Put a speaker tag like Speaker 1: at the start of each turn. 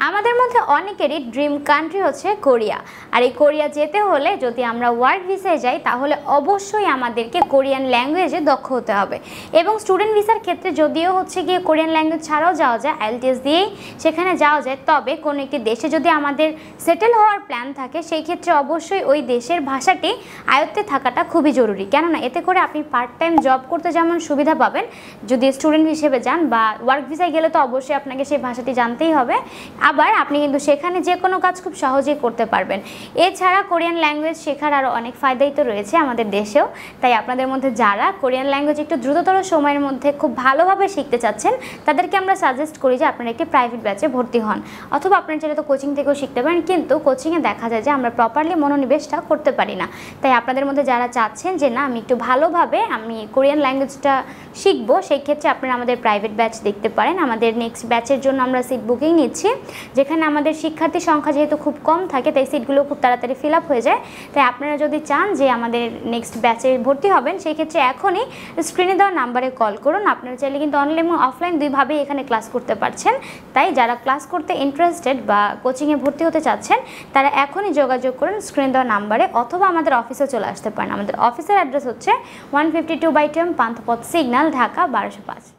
Speaker 1: আমাদের মধ্যে অনেকেরই ড্রিম কান্ট্রি হচ্ছে কোরিয়া। আর এই কোরিয়া যেতে হলে যদি আমরা ওয়ার্ক ভিসায় যাই তাহলে অবশ্যই আমাদেরকে কোরিয়ান ল্যাঙ্গুয়েজে দক্ষ হতে হবে। এবং স্টুডেন্ট ভিসার ক্ষেত্রে যদিও হচ্ছে গিয়ে কোরিয়ান ল্যাঙ্গুয়েজ ছাড়াও যাওয়া যায়, আইএলটিএস দিয়েই সেখানে যাওয়া যায়, তবে কোনো একটি দেশে যদি আমাদের সেটেল হওয়ার প্ল্যান থাকে সেই ক্ষেত্রে অবশ্যই ওই দেশের ভাষাটি আয়ত্তে থাকাটা খুবই জরুরি। কেননা এতে করে আপনি পার্ট টাইম জব করতে যেমন সুবিধা পাবেন যদি স্টুডেন্ট হিসেবে যান, বা ওয়ার্ক ভিসায় গেলে তো অবশ্যই আপনাকে সেই ভাষাটি জানতেই হবে। আবার আপনি কিন্তু সেখানে যে কোনো কাজ খুব সহজেই করতে পারবেন। এছাড়া কোরিয়ান ল্যাঙ্গুয়েজ শেখার আরও অনেক ফায়দাই তো রয়েছে আমাদের দেশেও। তাই আপনাদের মধ্যে যারা কোরিয়ান ল্যাঙ্গুয়েজ একটু দ্রুততর সময়ের মধ্যে খুব ভালোভাবে শিখতে চাচ্ছেন তাদেরকে আমরা সাজেস্ট করি যে আপনারা একটি প্রাইভেট ব্যাচে ভর্তি হন, অথবা আপনারা চাইলে তো কোচিং থেকেও শিখতে পারেন, কিন্তু কোচিংয়ে দেখা যায় যে আমরা প্রপারলি মনোনিবেশটা করতে পারি না। তাই আপনাদের মধ্যে যারা চাচ্ছেন যে না আমি একটু ভালোভাবে আমি কোরিয়ান ল্যাঙ্গুয়েজটা শিখবো, সেই ক্ষেত্রে আপনারা আমাদের প্রাইভেট ব্যাচ দেখতে পারেন। আমাদের নেক্সট ব্যাচের জন্য আমরা সিট বুকিং নিচ্ছি, যেখানে আমাদের শিক্ষার্থীর সংখ্যা যেহেতু খুব কম থাকে তাই সিটগুলো খুব তাড়াতাড়ি ফিল আপ হয়ে যায়। তাই আপনারা যদি চান যে আমাদের নেক্সট ব্যাচে ভর্তি হবেন সেই ক্ষেত্রে এখনই স্ক্রিনে দেওয়া নাম্বারে কল করুন। আপনারা চাইলে কিন্তু অনলাইন এবং অফলাইন দুইভাবেই এখানে ক্লাস করতে পারছেন। তাই যারা ক্লাস করতে ইন্টারেস্টেড বা কোচিংয়ে ভর্তি হতে চাচ্ছেন তারা এখনই যোগাযোগ করুন স্ক্রিনে দেওয়া নাম্বারে, অথবা আমাদের অফিসে চলে আসতে পারেন। আমাদের অফিসের অ্যাড্রেস হচ্ছে 152/10 পান্থপথ সিগন্যাল, ঢাকা 1205।